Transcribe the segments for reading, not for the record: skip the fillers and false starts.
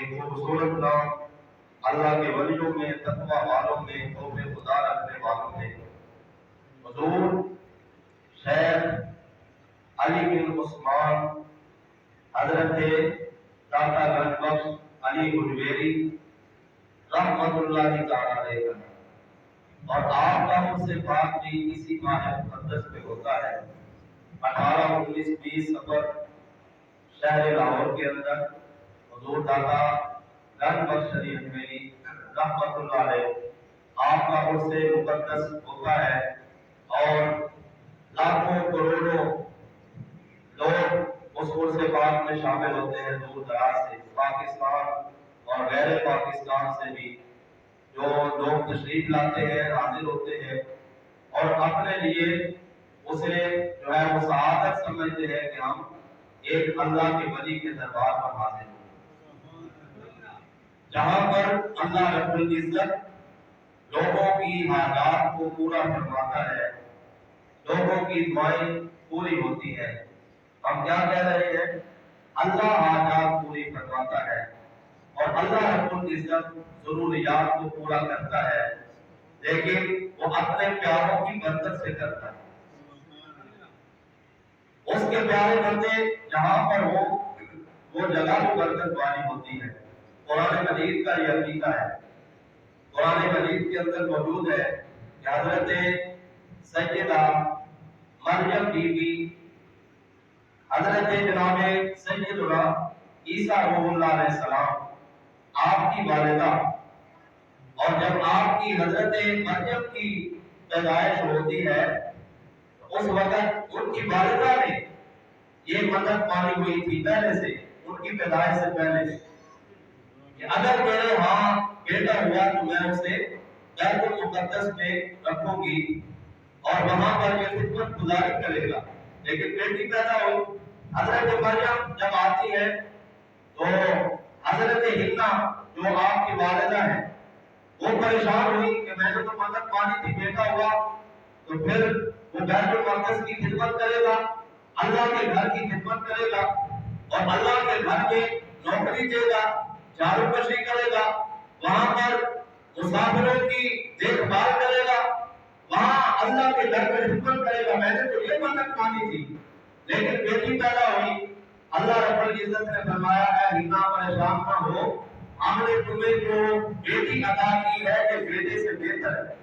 ایک خوبصورت نام اللہ کے ولیوں میں، تقوی والوں میں، خوف خدا رکھنے والوں میں حضور شیخ علی بن عثمان حضرت داتا گنج بخش علی گجویری رحمت اللہ تعالی علیہ، اور آپ کا ان سے بات بھی اسی ماہ مقدس میں ہوتا ہے 18، 19، 20 سفر شہر لاہور کے اندر حضور داتا گنج بخش علی گجویری رحمت اللہ علیہ آپ کا ان سے مقدس ہوتا ہے، اور لاکھوں کروڑوں لوگ اس عرص پاک میں شامل ہوتے ہیں، دور دراز سے، پاکستان اور غیر پاکستان سے بھی جو لوگ تشریف لاتے ہیں، حاضر ہوتے ہیں اور اپنے لیے اسے جو ہے وہ سعادت سمجھتے ہیں کہ ہم ایک اللہ کے ولی کے دربار پر حاضر ہوں، جہاں پر اللہ رب العزت لوگوں کی حاجات کو پورا فرماتا ہے، لوگوں کی دعائیں پوری ہوتی ہیں۔ ہم کیا کہہ رہے ہیں؟ اللہ حاجات پوری فرماتا ہے اور اللہ رب العزت ضروریات کو پورا کرتا ہے، لیکن وہ اپنے پیاروں کی برکت سے کرتا ہے۔ اس کے پیارے بندے جہاں پر ہو وہ جگہ بھی برکت والی ہوتی ہے۔ قرآن مجید کا یہ عقیدہ ہے، قرآن مجید کے اندر موجود ہے کہ حضرت سیدہ مریم بی بی، حضرت جناب سیدنا عیسیٰ روح اللہ علیہ السلام آپ کی والدہ، اور جب آپ کی حضرت مریم کی پیدائش ہوتی ہے تو اس وقت ان کی والدہ نے یہ منت مانی ہوئی تھی پہلے سے، ان کی پیدائش سے پہلے، کہ اگر میرے ہاں بیٹا ہوا تو میں اسے بیت المقدس میں رکھوں گی اور وہاں پر یہ خدمت گزاری کرے گا۔ لیکن بیٹی پیدا ہوئی، حضرت مریم جب آتی ہے تو حضرت حنا جو آپ کی والدہ ہے وہ پریشان ہوئی کہ میں نے تو منت مانی تھی، بیٹا ہوا تو پھر وہ بیت المقدس کی خدمت کرے گا، اللہ کے گھر کی خدمت کرے گا اور اللہ کے گھر میں نوکری دے گا، جھاڑو کشی کرے گا، وہاں پر مسافروں کی دیکھ بھال کرے گا، وہاں اللہ کے گھر میں خدمت کرے گا، میں نے تو یہ منت مانی تھی۔ لیکن بیٹی پیدا ہوئی، اللہ رب العزت نے فرمایا ہے حنا پریشان نہ ہو، ہم نے تمہیں جو بیٹی عطا کی ہے یہ بیٹے سے بہتر ہے۔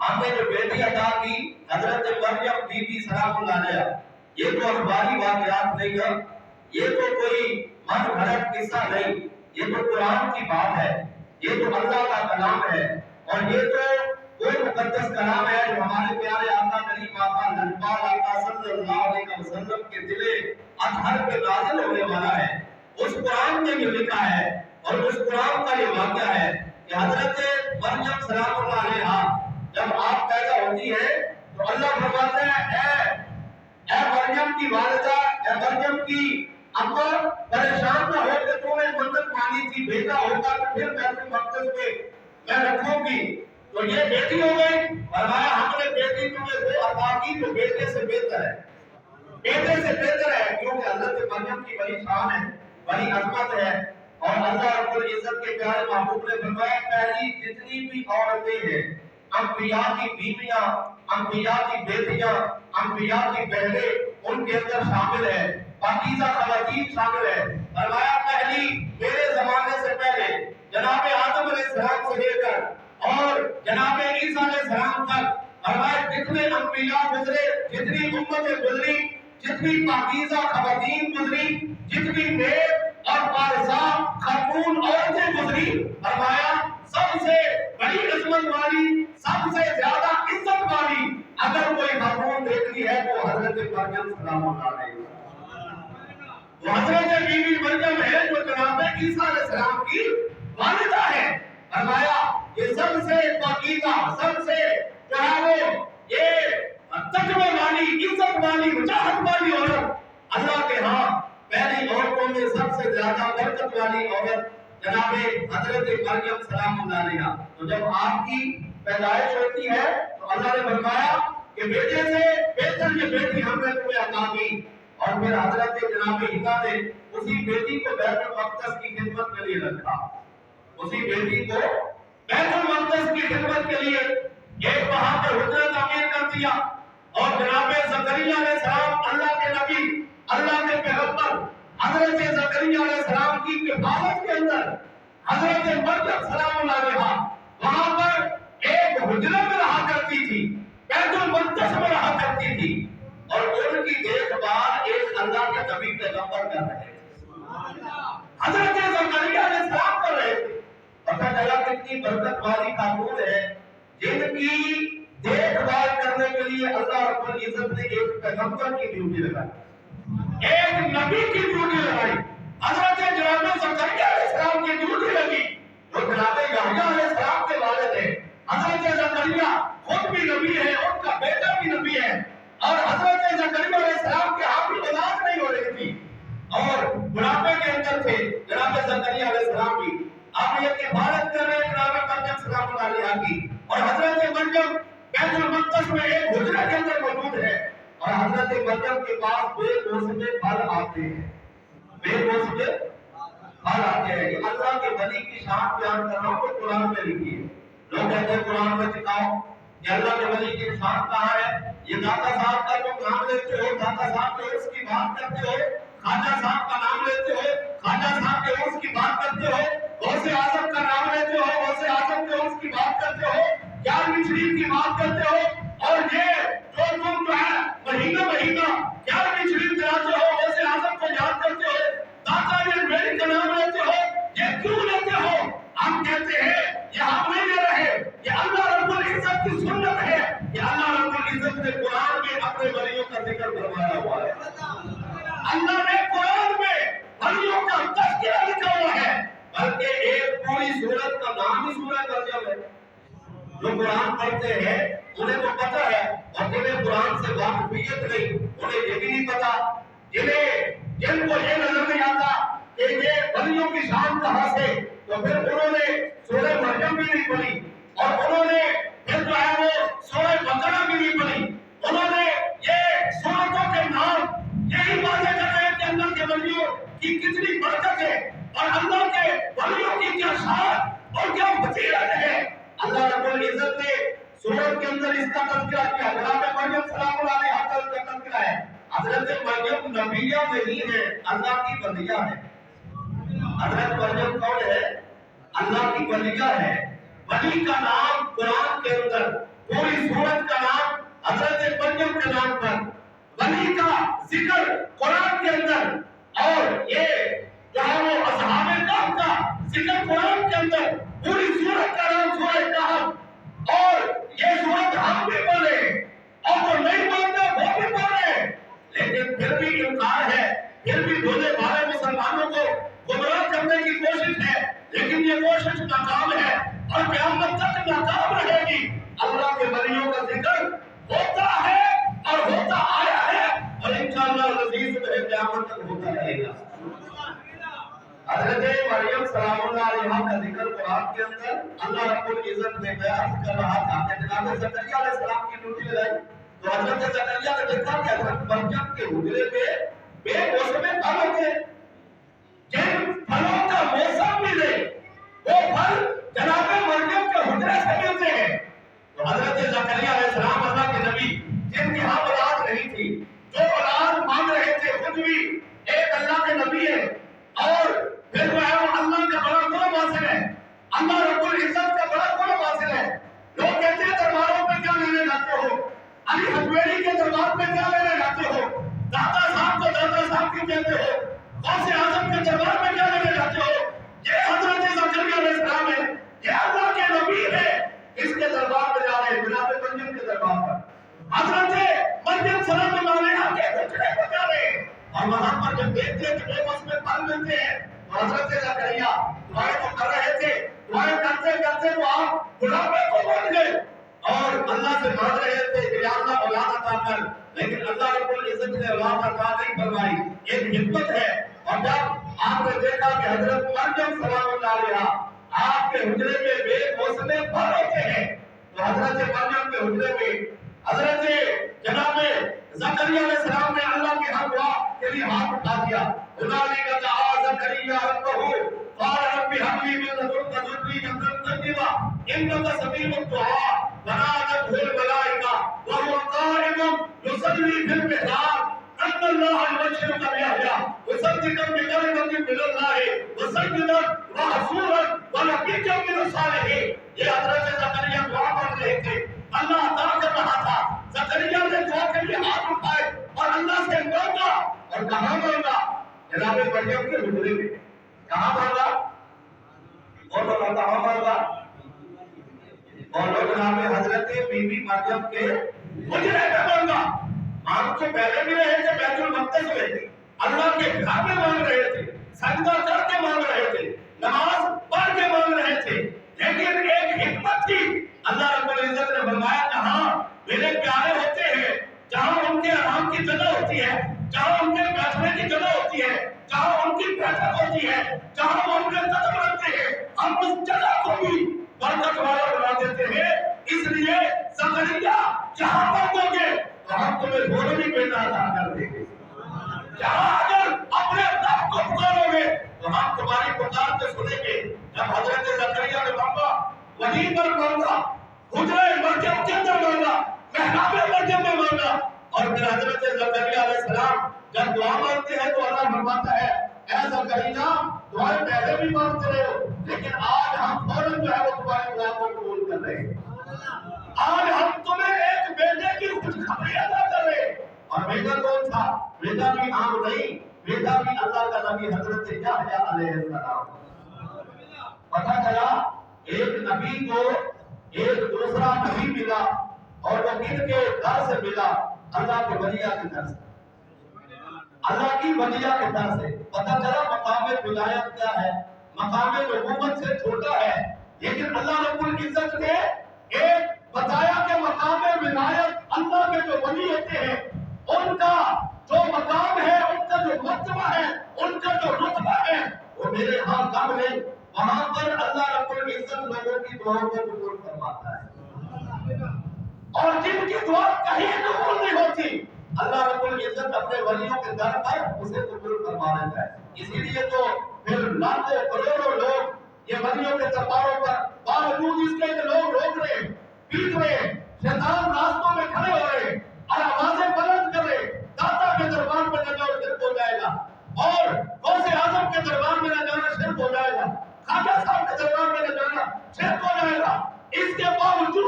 ہم نے جو بیٹی عطا کی حضرت مریم بی بی سلام اللہ علیہا، یہ تو اخباری واقعات نہیں ہے، یہ تو کوئی من گھڑت قصہ نہیں، یہ تو قرآن کی بات ہے، یہ تو اللہ کا کلام ہے، اور یہ تو وہ مقدس کلام ہے جو ہمارے پیارے آقا کریم آقا لجپال آقا صلی اللہ علیہ وسلم کے دل اطہر پہ نازل ہونے والا ہے۔ اس قرآن میں جو لکھا ہے اور اس قرآن کا یہ واقعہ ہے کہ حضرت مریم سلام اللہ علیہا جب آپ پیدا ہوتی ہے تو اللہ فرماتا ہے اے مریم کی والدہ، اے مریم کی اما، پریشان نہ ہو کہ تم نے منت مانی تھی، بیٹا ہوگا تو پھر بیت المقدس میں رکھوں گی، تو یہ بیٹی ہو گئی۔ فرمایا ہم نے بیٹی تمہیں وہ عطا کی جو بیٹے سے بہتر ہے، بیٹے سے بہتر ہے، کیونکہ حضرت مریم کی بڑی شان ہے، بڑی عظمت ہے، اور اللہ رب العزت کے پیارے محبوب نے فرمایا پہلی جتنی بھی عورتیں ہیں، انبیاء کی بیویاں، انبیاء کی بیٹیاں، انبیاء کی بہنیں ان کے اندر شامل ہے، پاکیزہ خواتین شامل ہے۔ فرمایا پہلی میرے زمانے سے پہلے جناب آدم علیہ السلام سے لے کر اور جناب عیسیٰ علیہ السلام تک فرمایا جتنے انبیاء گزرے، جتنی امتیں گزری، جتنی پاکیزہ خواتین گزری، جتنی نیک اور پارسا خاتون عورتیں گزری، فرمایا سب سے بڑی عظمت والی، سب سے زیادہ عزت والی اگر کوئی خاتون دیکھنی ہے تو حضرت مریم سلام اللہ علیہ، وہ حضرت بی بی مریم ہے جو جناب عیسیٰ علیہ السلام کی والدہ ہے۔ فرمایا یہ سب سے پاکیزہ، سب سے جو ہے وہ یہ تقوی والی، عزت والی، وجاہت والی عورت اللہ کے ہاں پہلی عورتوں میں سب سے زیادہ برکت والی عورت جناب حضرت مریم سلام اللہ علیہا۔ تو جب آپ کی پیدائش ہوتی ہے تو اللہ نے فرمایا کہ بیٹے سے بہتر یہ بیٹی ہم نے تمہیں عطا کی، اور پھر حضرت جناب حنا نے اسی بیٹی کو بیت المقدس کی خدمت کے لیے رکھا. اسی بیٹی کو بیت المقدس کی خدمت کے لیے ایک وہاں پر حجرہ تعمیر کر دیا. اور جناب زکریا علیہ السلام اللہ کے نبی اللہ کے پیغمبر حضرت زکریا علیہ السلام کی کفالت کے اندر حضرت مریم سلام اللہ علیہا وہاں پر ایک حجرے میں رہا کرتی تھی, بیت المقدس میں رہا کرتی تھی, اور ان کی دیکھ بھال ایک اللہ کے نبی پیغمبر کر رہے تھے. حضرت زکریا علیہ السلام کر رہے تھے. پتہ چلا کتنی برکت والی خاتون ہے جن کی دیکھ بھال کرنے کے لیے اللہ رب العزت نے ایک پیغمبر کی ڈیوٹی لگائی, ایک نبی کی ڈیوٹی لگائی. حضرت جناب زکریا علیہ السلام کی ڈیوٹی لگی جو جناب یحییٰ علیہ السلام کے والد ہیں. حضرت زکریا خود بھی نبی ہے, ان کا بیٹا بھی نبی ہے, اور حضرت زکریا علیہ السلام کے ہاتھ میں اولاد نہیں ہو رہی تھی اور بڑھاپے کے اندر تھے جناب زکریا علیہ السلام بھی. آپ یہ کفالت کر رہے ہیں جناب مریم سلام اللہ علیہا کی, اور حضرت مریم بیت المقدس میں ایک حجرے کے اندر موجود ہے, اور حضرت مریم کے پاس بے موسم پھل آتے ہیں, بے موسم پھل آتے ہیں. یہ اللہ کے ولی کی شان بیان کر رہا ہوں, وہ قرآن میں لکھی ہے. لوگ کہتے ہیں قرآن میں چکاؤ کہ اللہ کے ولی کی شان کہاں ہے. یہ داتا صاحب کا جو نام لیتے ہو, داتا صاحب کے عرص کی بات کرتے ہو, خواجہ صاحب کا نام لیتے ہو, خواجہ صاحب کے عرص کی بات کرتے ہو, غوث اعظم کا نام لیتے ہو, غوث اعظم کے عرص کی بات کرتے ہو, 11ویں شریف کی بات کرتے ہو, اور یہ جو تم جو ہے مہینہ مہینہ 11ویں شریف کراتے ہو, غوث اعظم کو یاد کرتے ہو, داتا یہ میری کا نام لیتے ہو, یہ کیوں لیتے ہو؟ ہم کہتے ہیں یہ ہم نہیں لے رہے, یہ اللہ رب العزت کی سنت ہے. یہ اللہ رب العزت نے قرآن میں اپنے ولیوں کا ذکر فرمایا ہوا ہے. اللہ نے قرآن میں ولیوں کا تذکرہ لکھا ہوا ہے, بلکہ ایک پوری سورت کا نام ہی سورہ مریم ہے. جو قرآن پڑھتے ہیں انہیں تو پتہ ہے, اور جنہیں قرآن سے واقفیت نہیں انہیں یہ بھی نہیں پتا, جن کو یہ نظر نہیں آتا کہ یہ ولیوں کی شان کہاں سے, تو پھر انہوں نے سورہ مریم بھی نہیں پڑھی, اور انہوں نے پھر جو ہے وہ سورہ بقرہ بھی نہیں پڑھی. انہوں نے یہ سورتوں کے نام یہی واضح کر رہے ہیں کہ اللہ کے ولیوں کی کتنی برکت ہے, اور اللہ کے ولیوں کی کیا شان اور کیا فضیلت ہے. اللہ رب العزت نے سورت کے اندر اس کا تذکرہ کیا. جناب مریم سلام اللہ علیہا کا تذکرہ ہے. حضرت مریم نبیہ نہیں ہے, اللہ کی ولیہ ہے. حضرت مریم کون ہے؟ اللہ کی ولیہ ہے. ولی کا نام قرآن کے اندر پوری سورت کا نام حضرت مریم کے نام پر, ولی کا ذکر قرآن کے اندر, اور یہ جہاں وہ اصحاب کہف کا ذکر قرآن کے اندر, پوری سورت کا نام سورہ کہف. اور یہ سورت ہم بھی پڑھ رہے ہیں, اور جو نہیں مانتے وہ بھی پڑھ رہے ہیں, لیکن پھر بھی انکار ہے, پھر بھی بھولے بھالے مسلمانوں کو گمراہ کرنے کی کوشش ہے, لیکن یہ کوشش ناکام ہے اور قیامت تک ناکام رہے گی. اللہ کے ولیوں کا ذکر ہوتا ہے اور ہوتا آیا ہے, اور انشاءاللہ العزیز قیامت تک ہوتا رہے گا. حضرت مریم سلام اللہ علیہا کا ذکر قرآن کے اندر اللہ رب العزت نے بیان کر رہا تھا کہ جناب زکریا علیہ السلام کی ڈیوٹی لگائی, تو حضرت زکریا نے دیکھا کہ حضرت مریم کے حجرے میں بے موسم پھل ہوتے, جن پھلوں کا موسم بھی نہیں وہ پھل جناب مریم کے حجرے سے ملتے ہیں. تو حضرت زکریا علیہ السلام اللہ کے نبی جن کی ہاں اولاد نہیں تھی, جو اولاد مانگ رہے تھے, خود بھی ایک اللہ کے نبی ہے, اور پھر وہ ہے وہ اللہ کا بڑا قرب حاصل ہے, اللہ رب العزت کا بڑا قرب حاصل ہے. لوگ کہتے ہیں درباروں پہ کیا لینے جاتے ہو, علی حجویری کے دربار پہ کیا لینے جاتے ہو, داتا صاحب کو داتا صاحب کیوں کہتے ہو, غوث اعظم کے دربار پہ کیا لینے جاتے ہو. یہ حضرت زکریا علیہ السلام ہے, یہ اللہ کے نبی ہے, اس کے دربار پہ جا رہے ہیں, جناب مریم کے دربار پر. حضرت مریم سلام اللہ علیہا کے حجرے پہ جا رہے ہیں, اور وہاں پر جب دیکھتے ہیں کہ بے موسم پھل ملتے ہیں, تو حضرت زکریا دعائیں تو کر رہے تھے, دعائیں کرتے کرتے وہ آپ بڑھاپے کو پہنچ گئے, اور اللہ سے مانگ رہے تھے کہ یا اللہ اولاد عطا کر, لیکن اللہ رب العزت نے اولاد عطا نہیں فرمائی. ایک حکمت ہے. اور جب آپ نے دیکھا کہ حضرت مریم سلام اللہ علیہا آپ کے حجرے میں بے موسم پھل ہوتے ہیں, تو حضرت مریم کے حجرے میں حضرت جناب زکریا علیہ السلام نے اللہ کی ہر دعا ہاتھ اٹھا دیا. هنالك دعا زكريا ربه قال رب هب لي من لدنك ذرية طيبة إنك سميع الدعاء فنادته الملائكة وهو قائم يصلي في المحراب أن الله يبشرك بيحيى مصدقا بكلمة من الله وسيدا ورسولا ونبيا من الصالحين. یہ حضرت زکریا دعا پڑھ رہے تھے، اللہ عطا کر رہا تھا. زکریا نے دعا کے لیے ہاتھ اٹھائے اور اللہ سے مانگا. اور کہاں مانگا؟ جناب مریم کے حجرے میں. کہاں مانگا؟ اور بولا کہاں مانگا؟ اور جناب حضرت بی بی مریم کے حجرے میں مانگا. مانگ تو پہلے بھی رہے تھے بیت المقدس میں، اللہ کے گھر میں مانگ رہے تھے، سجدہ کر کے مانگ رہے تھے، نماز پڑھ کے مانگ رہے تھے. لیکن ایک حکمت تھی. اللہ رب العزت نے فرمایا جہاں میرے پیارے ہوتے ہیں، جہاں ان کے آرام کی جگہ ہوتی ہے، جہاں ان کے بیٹھنے کی جگہ ہوتی ہے، جہاں ان کی بیٹھک ہوتی ہے، جہاں وہ اپنے قدم رکھتے ہیں، ہم اس جگہ کو بھی برکت والا بنا دیتے ہیں. اس لیے زکریا جہاں مانگو گے تو ہم تمہیں دونوں بھی بیٹا عطا کر دیں گے. جہاں اگر اپنے رب کو پکارو گے تو ہم تمہاری پکار کو سنیں گے. جب حضرت زکریا نے مانگا، وہیں پر مانگا، حجرہ مریم کے اندر مانگا، محراب مریم میں مانگا. اور پھر حضرت زکریا علیہ السلام جب دعا مانگتے ہیں تو اللہ فرماتا ہے اے زکریا دعائیں پہلے بھی مانگتے رہے ہو، لیکن آج ہم فوراً جو ہے وہ تمہاری دعا کو قبول کر رہے ہیں. آج ہم تمہیں ایک بیٹے کی خوشخبری ادا کر رہے ہیں. اور بیٹا کون تھا؟ بیٹا بھی عام نہیں، بیٹا بھی اللہ کا نبی حضرت یحییٰ علیہ السلام. پتہ چلا ایک نبی کو ایک دوسرا نبی ملا اور وہ کن کے در سے ملا؟ اللہ کے ولیہ کے در سے، اللہ کی ولیہ کے در سے. پتہ چلا مقام ولایت کیا ہے، مقام نبوت سے چھوٹا ہے. لیکن اللہ رب العزت نے ایک بتایا کہ مقام ولایت اللہ کے جو ولی ہوتے ہیں ان کا جو مقام ہے، ان کا جو مرتبہ ہے، ان کا جو رتبہ ہے وہ میرے ہاں کم نہیں. وہاں پر اللہ رب العزت لوگوں کی دعاؤں کو قبول فرماتا ہے. اور جن کی دعا کہیں قبول نہیں ہوتی اللہ رب العزت اپنے ولیوں کے در پر اسے قبول فرما لیتا ہے. اسی لیے تو پھر لاکھوں کروڑوں لوگ یہ ولیوں کے درباروں پر باوجود اس کے لوگ روک رہے ہیں، پیٹ رہے ہیں، شیطان راستوں میں کھڑے ہو رہے ہیں اور آوازیں بلند کر رہے ہیں. داتا کے دربار میں نہ جاؤ شرک ہو جائے گا، اور غوث اعظم کے دربار میں نہ جانا شرک ہو جائے گا، خواجہ صاحب کے دربار میں نہ جانا شرک ہو جائے گا. اس کے باوجود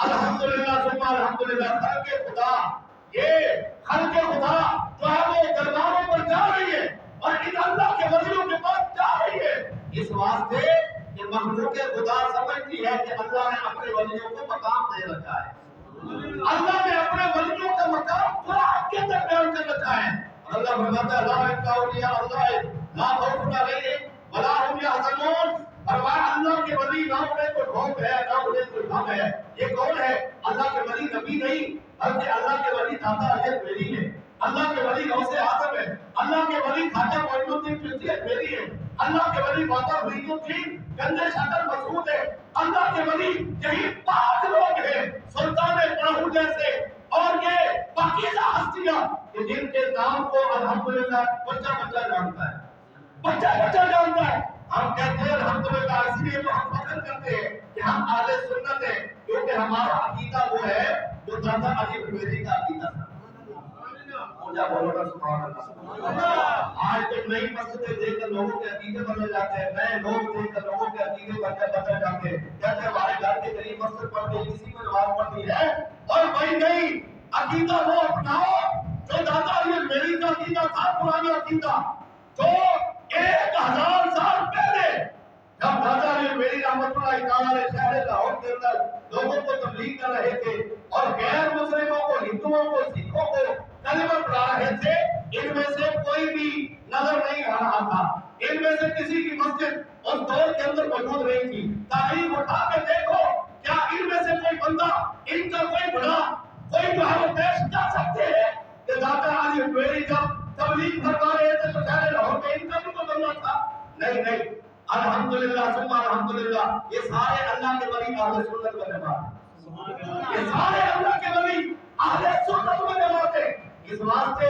الحمدللہ ثم الحمدللہ خلق خدا، یہ خلق خدا جو ہے وہ درباروں پر جا رہی ہے اور ان اللہ کے ولیوں کے پاس جا رہی ہے. اس واسطے کہ مخلوق خدا سمجھتی ہے کہ اللہ نے اپنے ولیوں کو مقام دے رکھا ہے، اللہ نے اپنے ولیوں کا مقام قرآن کے اندر بیان کر رکھا ہے. اور اللہ فرماتا ہے لا الہ الا اللہ لا خوف علیہم ولا هم يحزنون. فرمایا اللہ کے ولی نہ انہیں کوئی خوف ہے نہ انہیں کوئی غم ہے. یہ کون ہے؟ اللہ کے ولی نبی نہیں بلکہ اللہ کے ولی داتا علی میری ہے، اللہ کے ولی غوث اعظم ہے، اللہ کے ولی خواجہ معین الدین چشتی میری ہے، اللہ کے ولی ماتا فرید الدین گنج شکر مسعود ہے، اللہ کے ولی یہی پاک لوگ ہیں سلطان براہو جیسے اور یہ پاکیزہ ہستیاں کہ جن کے نام کو الحمدللہ بچہ بچہ جانتا ہے، بچہ بچہ جانتا ہے. ہم کہتے ہیں الحمدللہ، اس لیے تو ہم فخر کرتے ہیں کہ ہم اہل سنت ہیں، کیونکہ ہمارا عقیدہ وہ ہے جو دادا علی میری کا عقیدہ تھا. بولو نا سبحان اللہ. آج تو نئی مسجدیں دیکھ کر لوگوں کے عقیدے بدل جاتے ہیں، نئے لوگ دیکھ کر لوگوں کے عقیدے بدل جاتے ہیں. کہتے ہیں ہمارے گھر کے قریب مسجد پڑھ کے کسی کو نماز پڑھنی ہے، اور بھائی نہیں، عقیدہ وہ اپناؤ جو دادا علی میری کا عقیدہ تھا، پرانا عقیدہ جو 1000 سال پہلے جب دادا علی میری رحمت اللہ تعالی شہر لاہور کے اندر لوگوں کو تبلیغ کر رہے تھے اور غیر مسلموں کو، ہندوؤں کو، سکھوں کو کلمہ پڑھا رہے تھے، ان میں سے کوئی بھی نظر نہیں آ رہا تھا. ان میں سے کسی کی مسجد اس دور کے اندر موجود نہیں تھی. تاریخ اٹھا کے دیکھو، کیا ان میں سے کوئی بندہ، ان کا کوئی بڑا، کوئی جو ہے وہ پیش کر سکتے ہیں کہ دادا علی میری جب تبلیغ کروا رہے تھے تو شہر لاہور میں ان کا بھی تو بننا تھا؟ نہیں نہیں. الحمدللہ ثم الحمدللہ، یہ سارے اللہ کے ولی اہل سنت و جماعت، یہ سارے اللہ کے ولی اہل سنت و جماعت ہے. اس واسطے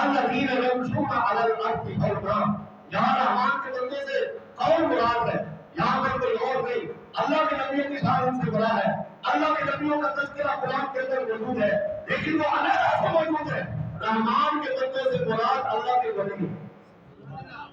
الذین یمشون علی الارض ہونا، یہاں رحمان کے بندے سے کون مراد ہے؟ یہاں پر کوئی اور نہیں، اللہ کے نبیوں کی شان ان سے بڑا ہے، اللہ کے نبیوں کا تذکرہ قرآن کے اندر موجود ہے، لیکن وہ علیحدہ سے موجود ہے۔ رحمان کے بندے سے مراد اللہ کے ولی ہیں۔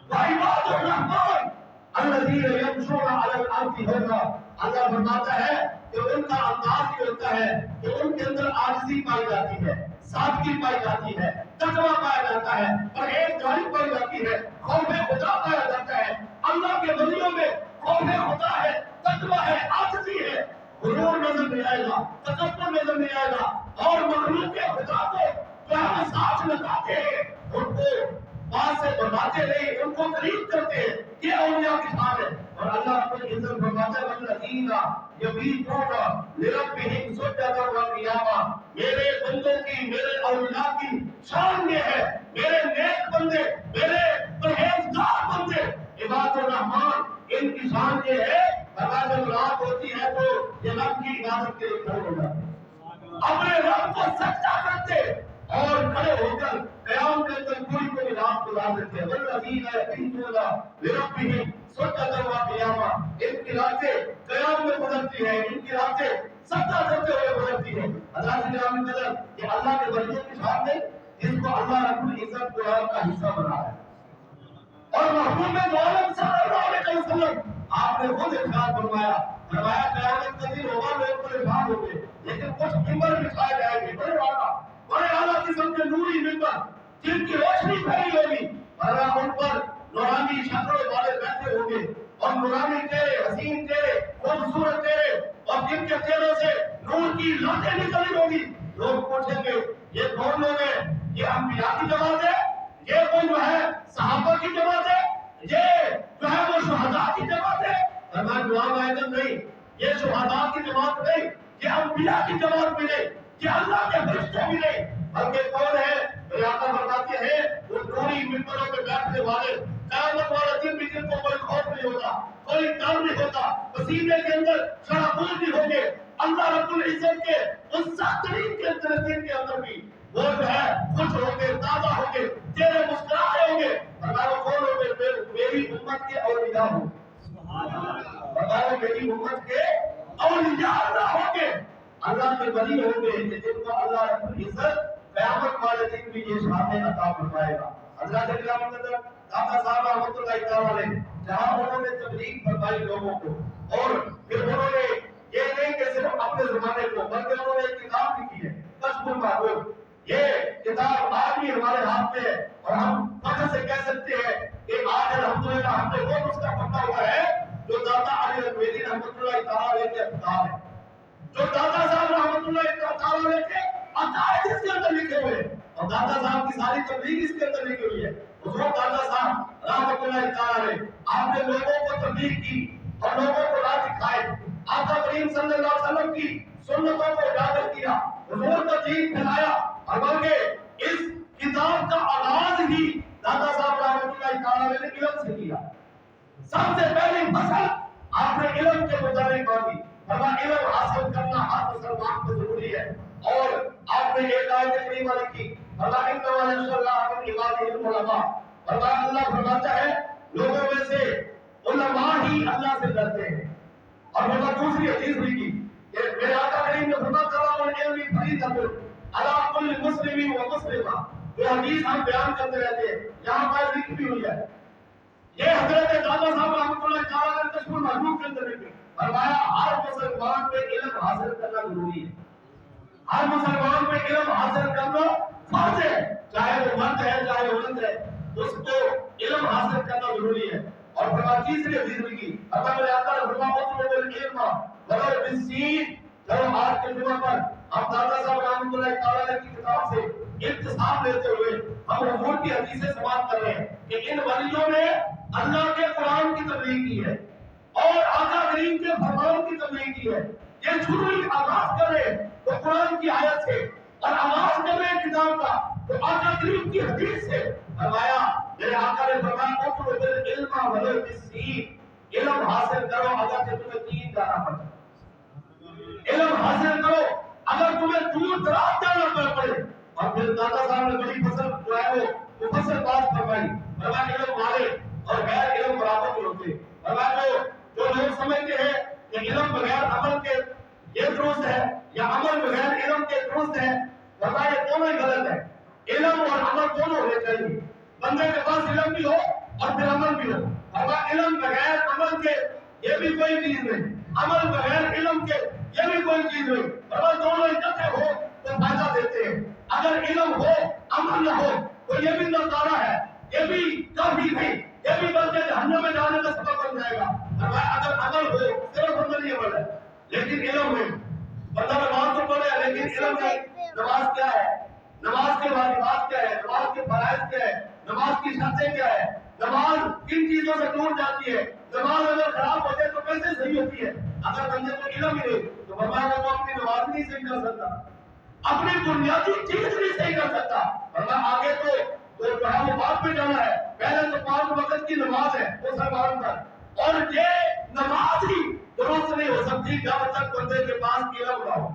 وعباد الرحمن الذین یمشون علی الارض ہونا، اللہ فرماتا ہے کہ ان کا انداز یہ ہوتا ہے کہ ان کے اندر عاجزی پائی جاتی ہے، سادگی پائی جاتی ہے، تقویٰ پایا جاتا ہے، پرہیزگاری پائی جاتی ہے، خوف خدا پایا جاتا ہے۔ اللہ کے ولیوں میں خوف خدا ہے، تقویٰ ہے، عاجزی ہے، غرور نظر نہیں آئے گا، تکبر نظر نہیں آئے گا، اور مخلوق خدا کو پیار ساتھ لگاتے ہیں، ان کو بات سے بڑھاتے نہیں، ان کو قریب کرتے ہیں، یہ اولیاء کی شان ہے۔ اور اللہ اپنے عزت فرماتا ہے والذین یبیتون لربہم سجدا وقیاما، میرے بندوں کی، میرے اولیاء کی شان یہ ہے، میرے نیک بندے، میرے پرہیزگار بندے عباد الرحمان، ان کی شان یہ ہے اگر جب رات ہوتی ہے تو یہ رب کی عبادت کے لیے کھڑے ہو جاتے ہیں، اپنے رب کو سجدہ کرتے اور کھڑے ہو کر قیام کے اندر پوری پوری رات گزار دیتے ہیں۔ والذین یبیتون لربہم سجدا وقیاما، ان کی راتیں قیام میں گزرتی ہیں، ان کی راتیں سجدہ کرتے ہوئے گزرتی ہیں۔ حضرات کرام قدر، یہ اللہ کے ولیوں کی شان ہے جس کو اللہ رب العزت قرآن کا حصہ بنا ہے۔ اور محبوب عالم صلی اللہ علیہ وسلم آپ نے خود ارشاد فرمایا قیامت کا دن ہوگا، لوگ پریشان ہوں گے، لیکن کچھ ممبر بچھائے جائیں گے، بڑے اعلیٰ قسم کے نوری ممبر جن کی روشنی پھیلی ہوگی، اور ان پر نورانی شکلوں والے بیٹھے ہوں گے، اور نورانی چہرے، حسین چہرے، خوبصورت چہرے، اور جن کے چہروں سے نور کی لہریں نکلی ہوگی۔ لوگ پوچھیں گے یہ کون لوگ ہیں؟ یہ انبیاء کی جماعت ہے؟ یہ کوئی جو ہے صحابہ کی جماعت ہے؟ یہ جو ہے وہ شہداء کی جماعت ہے؟ فرمایا جواب آئے گا نہیں، یہ شہداء کی جماعت نہیں، یہ انبیاء کی جماعت بھی نہیں، یہ اللہ کے فرشتے بھی نہیں، بلکہ کون ہے؟ میرے آقا فرماتے ہیں وہ نوری ممبروں پہ بیٹھنے والے، قیامت والا دن بھی جن کو کوئی خوف نہیں ہوتا، کوئی ڈر نہیں ہوتا، پسینے کے اندر شرابور نہیں ہوں گے، اللہ رب العزت کے اس سخت ترین کے دن کے اندر بھی وہ جو ہے خوش ہوں گے، تازہ ہوں گے، چہرے مسکرائے ہوں گے۔ فرمایا وہ کون ہوں گے؟ میری امت کے اولیاء ہوں گے۔ فرمایا میری امت کے اولیاء اللہ ہوں گے، اللہ کے ولی ہوں گے جن کو اللہ رب العزت قیامت والے دن بھی یہ شان عطا فرمائے گا۔ حضرات کرام داتا صاحب رحمۃ اللہ تعالی علیہ جہاں انہوں نے تبلیغ فرمائی لوگوں کو، اور پھر انہوں نے یہ نہیں کہ صرف اپنے زمانے کو بلکہ انہوں نے ایک کتاب لکھی ہے کشف المعروف۔ یہ کتاب آج بھی ہمارے ہاتھ میں ہے، اور ہم فخر سے کہہ سکتے ہیں کہ آج الحمدللہ ہم نے وہ نسخہ پڑھا ہوا ہے جو داتا علی الحویری رحمۃ اللہ تعالی علیہ کے کتاب ہے، جو داتا صاحب رحمۃ اللہ تعالی علیہ کے عقائد اس کے اندر لکھے ہوئے ہیں، اور داتا صاحب کی ساری تبلیغ اس کے اندر لکھی ہوئی ہے۔ حضور داتا صاحب رحمۃ اللہ تعالی علیہ آپ نے لوگوں کو تبلیغ کی اور لوگوں کو راہ دکھائے، آقا کریم صلی اللہ علیہ وسلم کی سنتوں کو اجاگر کیا، حضور کا دین پھیلایا، اور بلکہ اس کتاب کا آغاز ہی داتا صاحب رحمۃ اللہ تعالی علیہ نے علم سے کیا۔ سب سے پہلی مسل آپ نے علم کے متعلق باندھی، فرمایا علم حاصل کرنا ہر مسلمان کو ضروری ہے، اور آپ نے ایک آیت کریمہ لکھی، فرمایا ان اللہ اللہ من عباده العلماء، فرمایا اللہ فرماتا ہے لوگوں میں سے علماء ہی اللہ سے ڈرتے ہیں، اور فرمایا دوسری حدیث لکھی کہ میرے آقا کریم نے فرمایا طلب العلم فریضۃ علی کل مسلم و مسلمہ، یہ حدیث ہم بیان کرتے رہتے ہیں، یہاں پر لکھی بھی ہوئی ہے۔ یہ حضرت داتا صاحب رحمۃ اللہ تعالی علیہ نے کشف المعروف کے اندر لکھی، فرمایا ہر مسلمان پہ علم حاصل کرنا ضروری ہے، ہر مسلمان پہ علم حاصل کرنا فرض ہے، چاہے وہ مرد ہے چاہے وہ عورت ہے، اس کو علم حاصل کرنا ضروری ہے۔ اور فرمایا تیسری حدیث لکھی، میرے آقا نے فرمایا اطلب العلم ولو بالسین، چلو آج کے جمعہ پر ہم داتا صاحب رحمۃ اللہ تعالی علیہ کی کتاب سے انتساب لیتے ہوئے ہم حضور کی حدیثیں سماعت کر رہے ہیں کہ ان ولیوں نے اللہ کے قرآن کی تبلیغ کی ہے اور آقا کریم کے فرمان کی تبلیغ کی ہے۔ یہ شروع آغاز کر رہے تو قرآن کی آیت سے، اور آغاز کر رہے کتاب کا تو آقا کریم کی حدیث سے۔ فرمایا میرے آقا نے فرمایا اطلب العلم ولو بالسین، علم حاصل کرو اگر کہ تمہیں دین جانا پڑے، علم حاصل کرو اگر تمہیں دور دراز جانا پڑے۔ اور پھر داتا صاحب نے بڑی فصل فرمایا وہ مفصل بات فرمائی، فرمایا علم والے اور غیر علم برابر نہیں ہوتے، فرمایا جو لوگ سمجھتے ہیں کہ علم بغیر عمل کے یہ درست ہے یا عمل بغیر علم کے درست ہے، فرمایا یہ دونوں ہی غلط ہے، علم اور عمل دونوں ہونے چاہیے، بندے کے پاس علم بھی ہو اور پھر عمل بھی ہو، فرمایا علم بغیر عمل کے یہ بھی کوئی چیز نہیں، عمل بغیر علم کے یہ بھی کوئی چیز نہیں، فرمایا دونوں اکٹھے ہو تو فائدہ دیتے ہیں، اگر علم ہو عمل نہ ہو تو یہ بھی ناکارہ ہے، یہ بھی کافی نہیں، یہ بھی بلکہ جہنم میں جانے کا سبب بن جائے گا، فرمایا اگر عمل ہو صرف عمل ہی عمل ہے لیکن علم نہیں، بندہ نماز تو پڑھے لیکن علم نہیں، نماز کیا ہے، نماز کے واجبات کیا ہے، نماز کے فرائض کیا ہے، نماز کی شرطیں کیا ہے، نماز کن چیزوں سے ٹوٹ جاتی ہے، نماز اگر خراب ہوتی ہے تو کیسے صحیح ہوتی ہے، اگر بندے کو علم ہی نہیں تو فرمایا وہ اپنی نماز نہیں صحیح کر سکتا، اپنی بنیادی چیز نہیں صحیح کر سکتا، فرمایا آگے تو جو ہے وہ بعد میں جانا ہے، پہلے تو 5 وقت کی نماز ہے وہ سرکار پر، اور یہ نماز ہی درست نہیں ہو سکتی جب تک بندے کے پاس علم نہ ہو،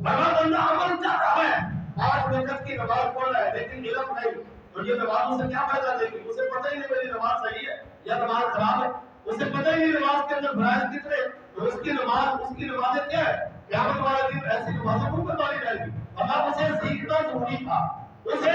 اگر بندہ عمل چاہتا ہے 5 وقت کی نماز پڑھ رہا ہے لیکن علم نہیں تو یہ نماز اسے کیا فائدہ دے گی، اسے پتہ ہی نہیں میری نماز صحیح ہے یا نماز خراب ہے، اسے پتہ ہی نہیں نماز کے اندر فرائض کتنے، تو اس کی نمازیں کیا ہے، قیامت والے دن ایسی نمازوں کو کروائی جائے گی، اللہ اسے سیکھنا ضروری تھا، اسے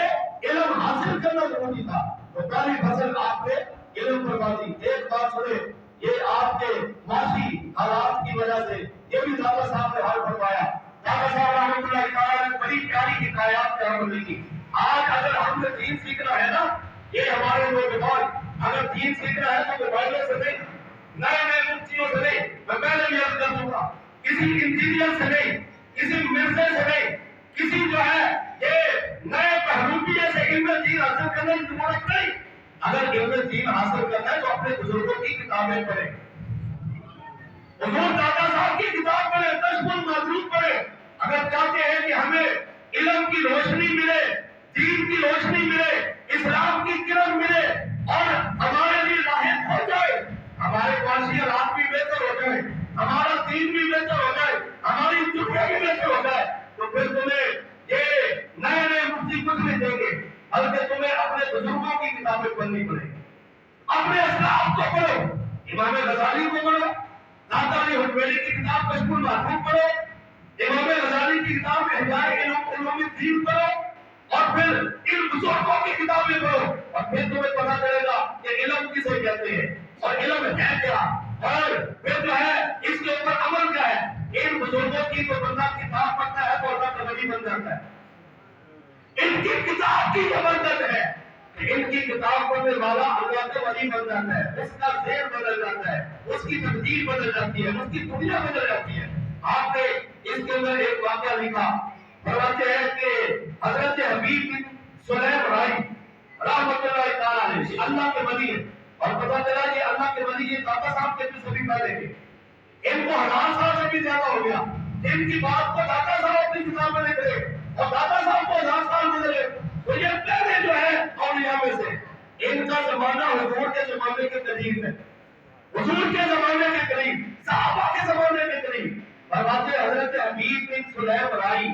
علم حاصل کرنا ضروری تھا، تو پہلی فصل آپ نے علم کروا دی، ایک بات سنیں یہ آپ کے معاشی حالات کی وجہ سے یہ بھی دادا صاحب نے حال فرمایا، دادا صاحب رحمۃ اللہ تعالیٰ نے بڑی پیاری حکایات بیان کی تھی، آج اگر ہم نے دین سیکھنا ہے نا، یہ ہمارے نوجوان اگر دین سیکھنا ہے تو موبائلوں سے نہیں، نئے مفتیوں سے نہیں، میں پہلے بھی عرض کر دوں گا، کسی انجینئر سے نہیں، کسی مرزے سے نہیں، کسی جو ہے یہ نئے بہروپیے سے علم دین حاصل کرنے کی ضرورت نہیں، اگر علم دین حاصل کرنا ہے تو اپنے بزرگوں کی کتابیں پڑھیں، حضور دادا صاحب کی کتاب پڑھیں، کشف المعدود پڑھیں، اگر چاہتے ہیں کہ ہمیں علم کی روشنی ملے، دین کی روشنی ملے، اسلام کی کرن ملے اور ہمارے لیے راہ ہو جائے، ہمارے معاشی حالات بھی بہتر ہو جائے، ہمارا دین بھی بہتر ہو جائے، ہماری دنیا بھی بہتر ہو جائے، تو پھر تمہیں یہ نئے مفتی کچھ نہیں دیں گے، بلکہ تمہیں اپنے بزرگوں کی کتابیں پڑھنی پڑے، اپنے اسلاف کو پڑھو، امام غزالی کو پڑھو، داتا علی حجویری کی کتاب کشف المعدود پڑھو، امام غزالی کی کتاب احیاء علوم الدین پڑھو، اور پھر ان بزرگوں کی کتابیں پڑھو، اور پھر تمہیں پتا چلے گا کہ علم کسے کہتے ہیں اور علم ہے کیا، اور پھر جو ہے اس کے اوپر عمل کیا ہے، ان بزرگوں کی تو بندہ کتاب پڑھتا ہے تو اللہ کا ولی بن جاتا ہے، ان کی کتاب کی زبردست ہے، ان کی کتاب پڑھنے والا اللہ کا ولی بن جاتا ہے، اس کا ذہن بدل جاتا ہے، اس کی تقدیر بدل جاتی ہے، اس کی دنیا بدل جاتی ہے، آپ نے اس کے اندر ایک واقعہ لکھا، فرماتے ہیں کہ حضرت حبیب بن سلیم رائی رحمۃ اللہ تعالیٰ علیہ اللہ کے ولی ہیں، اور پتہ چلا کہ اللہ کے ولی یہ دادا صاحب کے بھی سبھی پہلے کے، ان کو 1000 سال سے بھی زیادہ ہو گیا، ان کی بات کو دادا صاحب اپنی کتاب میں لکھ رہے اور دادا صاحب کو 1000 سال گزرے، تو یہ پہلے جو ہے اولیاء میں سے، ان کا زمانہ حضور کے زمانے کے قریب ہے، حضور کے زمانے کے قریب، صحابہ کے زمانے کے قریب، فرماتے حضرت حبیب بن سلیم رائی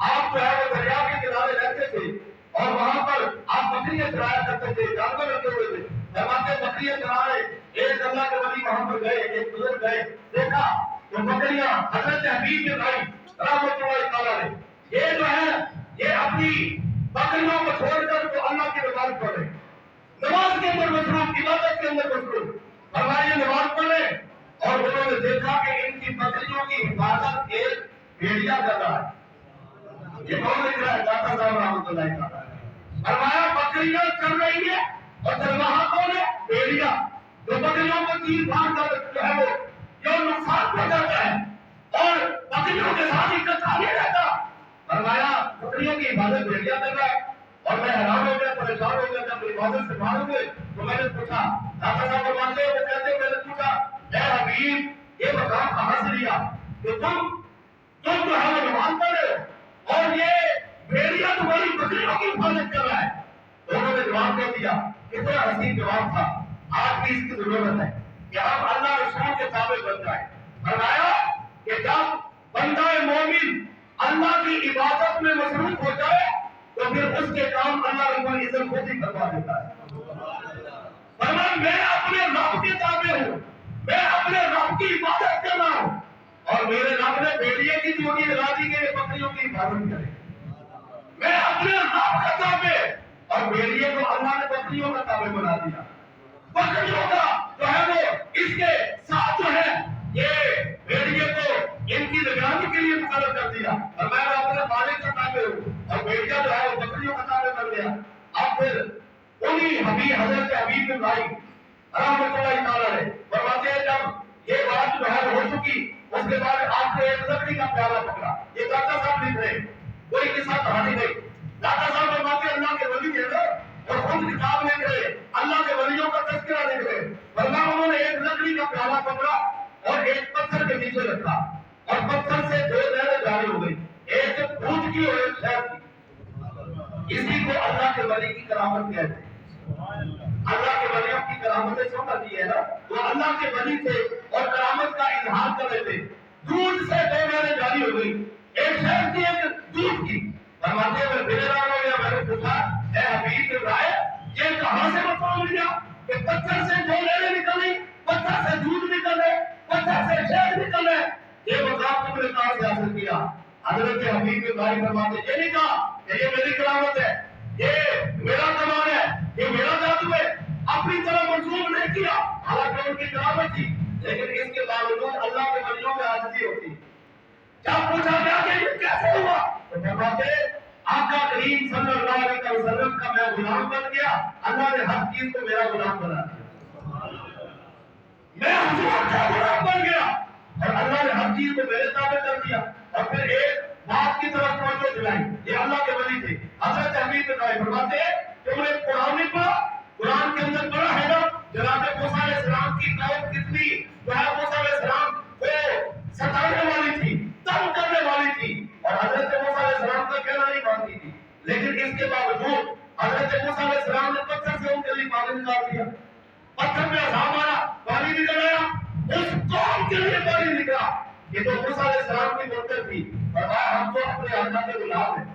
آپ جو ہے وہ دریا کے کنارے رہتے تھے اور وہاں پر آپ بکریاں چرایا کرتے تھے، جانور رکھے ہوئے تھے، فرماتے بکریاں چرا رہے، ایک اللہ کے ولی وہاں پر گئے، ایک بزرگ گئے، دیکھا تو بکریاں حضرت حبیب بن رائی رحمۃ اللہ تعالیٰ نے یہ جو ہے یہ اپنی بکریوں کو چھوڑ کر تو اللہ کی نماز پڑھ رہے، نماز کے اندر مصروف، عبادت کے اندر مصروف، فرمایا نماز پڑھ رہے اور انہوں نے دیکھا کہ ان کی بکریوں کی حفاظت ایک بھیڑیا کر رہا ہے، یہ کون لکھ رہا ہے؟ داتا صاحب رحمۃ اللہ تعالیٰ، فرمایا بکریاں چل رہی ہے اور چرواہا کون ہے؟ بھیڑیا، جو بکریوں کو تیر پھاڑ کر جو ہے وہ جو نقصان پہنچاتا ہے اور بکریوں کے ساتھ اکٹھا نہیں رہتا، فرمایا بکریوں کی حفاظت بھیڑیا کر رہا ہے، اور میں حیران ہو گیا، پریشان ہو گیا، جب حفاظت سے باہر ہوئے تو میں نے پوچھا، دادا صاحب فرماتے ہیں وہ کہتے ہیں میں نے پوچھا اے حبیب یہ مقام کہاں سے لیا کہ تم جو ہے وہ نماز پڑھ رہے ہو اور یہ بھیڑیا تمہاری بکریوں کی حفاظت کر رہا ہے، تو انہوں نے جواب دے دیا، کتنا حسین جواب تھا، آج بھی اس کی ضرورت ہے کہ ہم اللہ رسول کے تابع بن جائیں، فرمایا کہ جب بندہ مومن اللہ کی عبادت میں مصروف ہو جائے تو تو پھر اس کے کام اللہ رب العزت خود ہی کروا دیتا ہے۔ فرمایا میں اپنے رب کے تابع ہوں، میں اپنے رب کی عبادت کر رہا ہوں، اور میرے رب نے بیٹیے کی ڈیوٹی لگا دی کہ یہ بکریوں کی حفاظت کرے۔ میں اپنے رب کا تابع، اور بیٹیے کو اللہ نے بکریوں کا تابع بنا دیا۔ بکریوں کا جو ہے وہ اس کے ساتھ جو ہے یہ بیٹیے کو ان کی نگرانی کے لیے مقرر کر دیا، اور میں اپنے مالک کا تابع ہوں، اور بیٹیا جو ہے وہ بکریوں کا تابع بن گیا۔ اب پھر انہی حضرت حبیب بن بھائی رحمۃ اللہ تعالیٰ نے فرماتے ہیں جب یہ بات جو ہے ہو چکی، اس کے بعد آپ نے ایک لکڑی کا پیالہ پکڑا۔ یہ داتا صاحب لکھ رہے کوئی قصہ کہانی نہیں، داتا صاحب فرماتے ہیں اللہ کے ولی تھے نا، اور خود کتاب لکھ رہے، اللہ کے ولیوں کا تذکرہ لکھ رہے۔ فرمایا انہوں نے ایک لکڑی کا پیالہ پکڑا اور ایک پتھر کے نیچے رکھا، اور پتھر سے دو نہریں جاری ہو گئی، ایک دودھ کی اور ایک شہد کی۔ اسی کو اللہ کے ولی کی کرامت کہتے ہیں۔ اللہ کے ولیوں کی کرامتیں سمجھتی ہے نا، وہ اللہ کے ولی تھے اور کرامت کا اظہار کر رہے تھے۔ دودھ سے دو نہریں جاری ہو گئی، ایک شہد کی ایک دودھ کی۔ فرماتے ہیں میں حیران ہو گیا، میں نے پوچھا اے حبیب بن رائے یہ کہاں سے مقام ملا کہ پتھر سے دو نہریں نکلی، پتھر سے دودھ نکل رہے، پتھر سے شہد نکل رہے، یہ مقام تم نے کہاں سے حاصل کیا؟ حضرت حبیب بن رائے فرماتے یہ نہیں کہا کہ یہ میری کرامت ہے، یہ میرا کمال ہے، یہ میرا جادو ہے، اپنی طرح منسوخ نہیں کیا، حالانکہ ان کی کرامت تھی، لیکن اس کے باوجود اللہ کے ولیوں میں عاجزی ہوتی۔ جب پوچھا گیا کہ یہ کیسے ہوا تو فرماتے آقا کریم صلی اللہ علیہ وسلم کا میں غلام بن گیا، اللہ نے ہر چیز کو میرا غلام بنا دیا، میں حضور کا غلام بن گیا اور اللہ نے ہر چیز کو میرے تابع کر دیا۔ اور پھر ایک بات کی طرف توجہ دلائی، یہ اللہ کے ولی تھے، حضرت حبیب بن رائے فرماتے ہیں تم نے قرآن نہیں پڑھا؟ قرآن کے اندر پڑھا ہے نا جناب موسیٰ علیہ السلام کی قوم کتنی جو ہے موسیٰ علیہ السلام کو ستانے والی تھی، تنگ کرنے والی تھی، اور حضرت موسیٰ علیہ السلام کا کہنا نہیں مانتی تھی، لیکن اس کے باوجود حضرت موسیٰ علیہ السلام نے پتھر سے ان کے لیے پانی نکال دیا، پتھر میں عذاب آیا، پانی نکل آیا، اس قوم کے لیے پانی نکلا۔ یہ تو موسیٰ علیہ السلام کی برکت تھی، فرمایا ہم تو اپنے آقا کے غلام ہیں،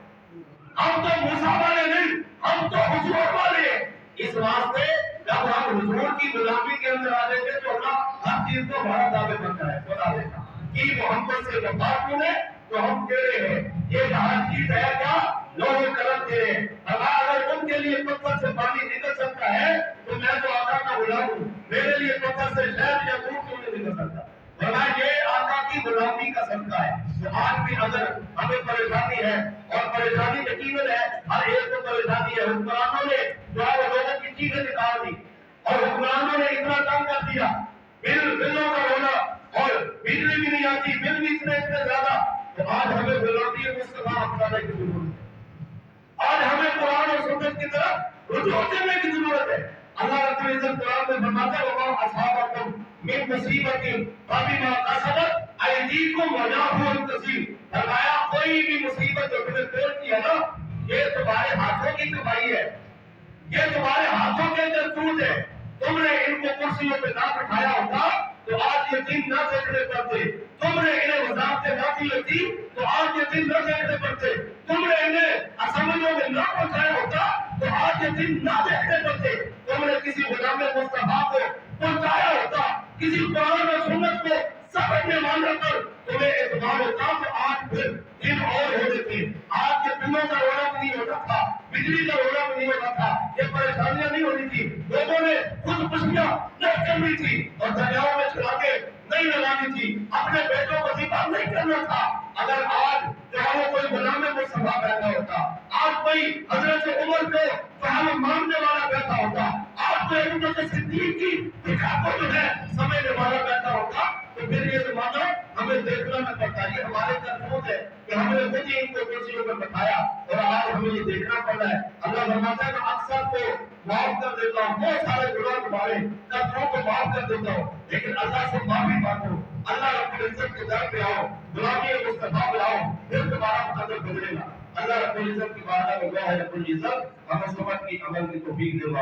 ہم تو موسیٰ والے نہیں، ہم تو حضور والے ہیں۔ اس واسطے جب ہم حضور کی غلامی کے اندر آ جائیں گے تو اللہ ہر چیز کو ہمارا تابع کرتا ہے، بتا دیتا کہ محمد سے وفات ہونے تو ہم تیرے ہیں، یہ ہر چیز ہے کیا لوگ قلم تیرے ہیں۔ اگر ان کے لیے پتھر سے پانی نکل سکتا ہے تو میں تو آقا کا غلام ہوں، میرے لیے پتھر سے شہد یا دودھ کیوں نہیں نکل سکتا؟ فرمایا یہ آقا کی غلامی کا صدقہ ہے۔ تو آج بھی اگر ہمیں پریشانی ہے، اور پریشانی یقیناً ہے، ہر ایک کو پریشانی ہے، حکمرانوں نے جو ہے وہ لوگوں کی چیزیں نکال دی، اور حکمرانوں نے اتنا کام کر دیا، بلوں کا رونا، اور بجلی بھی نہیں آتی، بل بھی اتنے زیادہ، تو آج ہمیں غلامی مصطفیٰ اپنانے کی ضرورت ہے، آج ہمیں قرآن اور سنت کی طرف رجوع کرنے کی ضرورت ہے۔ اللہ رب العزت قرآن میں فرماتا ہے وَمَا أَصَابَكُم مِّن مُّصِیبَةٍ فَبِمَا كَسَبَتْ أَیْدِیکُم وَیَعْفُو عَن کَثِیر۔ فرمایا کوئی بھی مصیبت جو تمہیں پیش کی ہے نا، یہ تمہارے ہاتھوں کی کمائی ہے، یہ تمہارے ہاتھوں کے کرتوت ہے، تم نے ان کو کرسیوں پہ نہ بٹھایا ہوتا تو آج یہ دن نہ دیکھنے پڑتے، تم نے انہیں وزارتیں نہ دی ہوتی تو آج یہ دن نہ دیکھنے پڑتے، تم نے انہیں اسمبلیوں میں نہ پہنچایا ہوتا تو آج یہ دن نہ دیکھنے پڑتے، تم نے کسی غلام مصطفیٰ کو پہنچایا ہوتا، کسی قرآن اور سنت کو سبق میں مان کر تمہیں اعتبار ہوتا تو آج پھر دن اور ہو دیتے۔ آج یہ دنوں کا رونا بھی نہیں ہوتا تھا، بجلی کا رونا بھی نہیں ہوتا تھا، یہ پریشانیاں نہیں ہونی تھی، لوگوں نے خودکشیاں نہیں کرنی تھی، اور دریاؤں میں چھلاکے نہیں لگانی تھی، اپنے بیٹوں کو ذبح نہیں کرنا تھا۔ اگر آج چاہے کوئی غلام مصطفیٰ بیٹھا ہوتا، آج کوئی حضرت عمر کو چاہے ماننے والا بیٹھا ہوتا، آج کوئی ابو بکر صدیق کی دکھا کو جو ہے سمجھنے والا بیٹھا ہوتا، تو پھر یہ زمانہ ہمیں دیکھنا نہ پڑتا۔ یہ ہمارے کرتوت ہے کہ ہم نے خود ہی ان کو کرسیوں پر بٹھایا، اور آج ہمیں یہ دیکھنا پڑ رہا ہے۔ اللہ فرماتا ہے میں اکثر کو معاف کر دیتا ہوں، بہت سارے گناہ تمہارے کرتوتوں کو معاف کر دیتا ہوں، لیکن اللہ سے معافی مانگو، اللہ رب العزت کے در پہ آؤ، غلامی مصطفیٰ پہ آؤ، پھر تمہارا مقدر بدلے گا۔ اللہ رب العزت کی بارگاہ میں دعا ہے رب العزت ہمیں سمجھ کی عمل کی توفیق دے۔